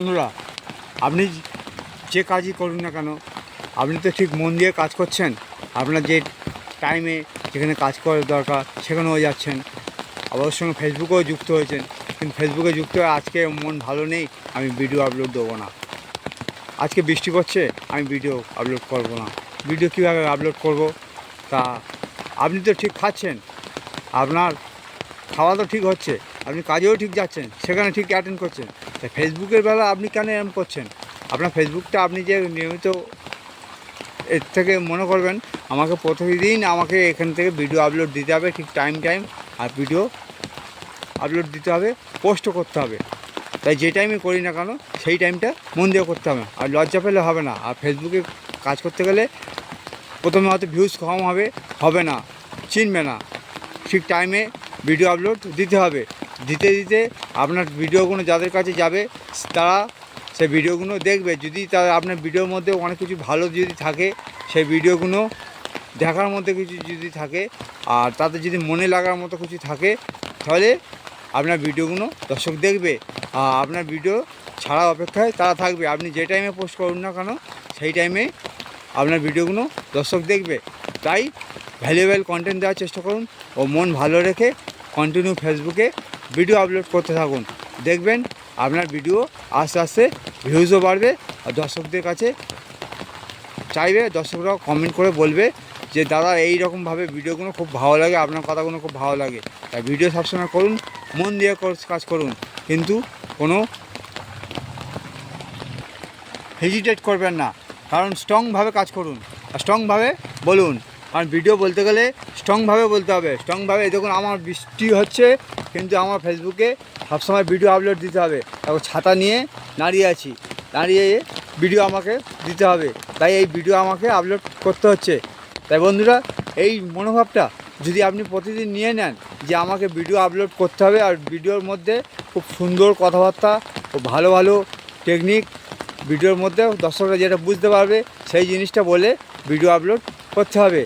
বন্ধুরা, আপনি যে কাজই করুন না কেন, আপনি তো ঠিক মন দিয়ে কাজ করছেন। আপনার যে টাইমে যেখানে কাজ করার দরকার সেখানেও যাচ্ছেন, আবার ওর সঙ্গে ফেসবুকেও যুক্ত হয়েছেন। কিন্তু ফেসবুকে যুক্ত হয়ে আজকে মন ভালো নেই, আমি ভিডিও আপলোড দেবো না, আজকে বৃষ্টি করছে আমি ভিডিও আপলোড করব না। ভিডিও কীভাবে আপলোড করব? তা আপনি তো ঠিক খাচ্ছেন, আপনার খাওয়া তো ঠিক হচ্ছে, আপনি কাজেও ঠিক যাচ্ছেন, সেখানে ঠিক অ্যাটেন্ড করছেন, তাই ফেসবুকের বেলা আপনি কেন এরম করছেন? আপনার ফেসবুকটা আপনি যে নিয়মিত এর থেকে মনে করবেন আমাকে প্রতিদিন আমাকে এখান থেকে ভিডিও আপলোড দিতে হবে, ঠিক টাইম আর ভিডিও আপলোড দিতে হবে, পোস্টও করতে হবে। তাই যে টাইমে করি না কেন সেই টাইমটা মন দিয়ে করতে হবে, আর লজ্জা পেলে হবে না। আর ফেসবুকে কাজ করতে গেলে প্রথমে হয়তো ভিউজ কম হবে না, চিনবে না, ঠিক টাইমে ভিডিও আপলোড দিতে হবে। দিতে দিতে আপনার ভিডিওগুলো যাদের কাছে যাবে তারা সেই ভিডিওগুলো দেখবে। যদি তারা আপনার ভিডিওর মধ্যে অনেক কিছু ভালো যদি থাকে, সেই ভিডিওগুলো দেখার মধ্যে কিছু যদি থাকে, আর তাতে যদি মনে লাগার মতো কিছু থাকে, তাহলে আপনার ভিডিওগুলো দর্শক দেখবে। আপনার ভিডিও ছাড়া অপেক্ষায় তারা থাকবে। আপনি যে টাইমে পোস্ট করুন না কেন সেই টাইমে আপনার ভিডিওগুলো দর্শক দেখবে। তাই ভ্যালুয়েবল কন্টেন্ট দেওয়ার চেষ্টা করুন ও মন ভালো রেখে কন্টিনিউ ফেসবুকে ভিডিও আপলোড করতে থাকুন। দেখবেন আপনার ভিডিও আস্তে আস্তে ভিউজও বাড়বে, আর দর্শকদের কাছে চাইবে, দর্শকরাও কমেন্ট করে বলবে যে দাদা এই রকমভাবে ভিডিওগুলো খুব ভালো লাগে, আপনার কথাগুলো খুব ভালো লাগে। তাই ভিডিও সবসময় করুন, মন দিয়ে কাজ করুন, কিন্তু কোনো হেজিটেট করবেন না, কারণ স্ট্রংভাবে কাজ করুন আর স্ট্রংভাবে বলুন। কারণ ভিডিও বলতে গেলে স্ট্রংভাবে বলতে হবে, স্ট্রংভাবে। দেখুন আমার বৃষ্টি হচ্ছে, কিন্তু আমার ফেসবুকে সবসময় ভিডিও আপলোড দিতে হবে। তারপর ছাতা নিয়ে দাঁড়িয়ে ভিডিও আমাকে দিতে হবে, তাই এই ভিডিও আমাকে আপলোড করতে হচ্ছে। তাই বন্ধুরা, এই মনোভাবটা যদি আপনি প্রতিদিন নিয়ে নেন যে আমাকে ভিডিও আপলোড করতে হবে, আর ভিডিওর মধ্যে খুব সুন্দর কথাবার্তা ও ভালো ভালো টেকনিক ভিডিওর মধ্যে দর্শকরা যেটা বুঝতে পারবে সেই জিনিসটা বলে ভিডিও আপলোড করতে হবে।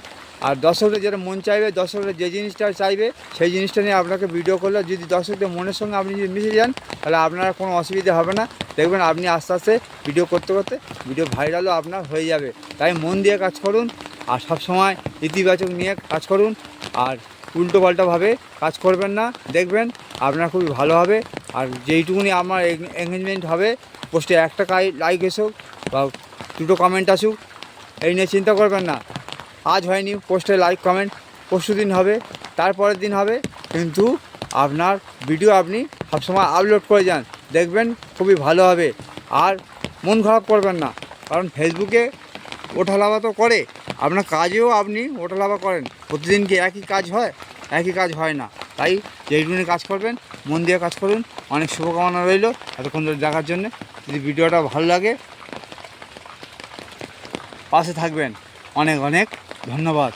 আর দর্শকরা যেটা মন চাইবে, দর্শকরা যে জিনিসটা চাইবে সেই জিনিসটা নিয়ে আপনাকে ভিডিও করলে, যদি দর্শকদের মনের সঙ্গে আপনি যদি মিশে যান, তাহলে আপনার কোনো অসুবিধা হবে না। দেখবেন আপনি আস্তে আস্তে ভিডিও করতে করতে ভিডিও ভাইরালও আপনার হয়ে যাবে। তাই মন দিয়ে কাজ করুন, আর সব সময় ইতিবাচক নিয়ে কাজ করুন, আর উল্টোপাল্টাভাবে কাজ করবেন না। দেখবেন আপনার খুবই ভালো হবে। আর যেইটুকুনি আমার এঙ্গেজমেন্ট হবে, পোস্টে একটা লাইক এসুক বা দুটো কমেন্ট আসুক, এই নিয়ে চিন্তা করবেন না। আজ হয়নি পোস্টে লাইক কমেন্ট, পরশু দিন হবে, তারপরের দিন হবে, কিন্তু আপনার ভিডিও আপনি সবসময় আপলোড করে যান, দেখবেন খুবই ভালো হবে। আর মন খারাপ করবেন না, কারণ ফেসবুকে ওঠালাভা তো করে, আপনার কাজেও আপনি ওঠালাভা করেন। প্রতিদিন কি একই কাজ হয়? একই কাজ হয় না। তাই যেইটুকুনি কাজ করবেন মন দিয়ে কাজ করুন। অনেক শুভকামনা রইল এতক্ষণ ধরে দেখার জন্যে। যদি ভিডিওটা ভালো লাগে পাশে থাকবেন। অনেক অনেক ধন্যবাদ।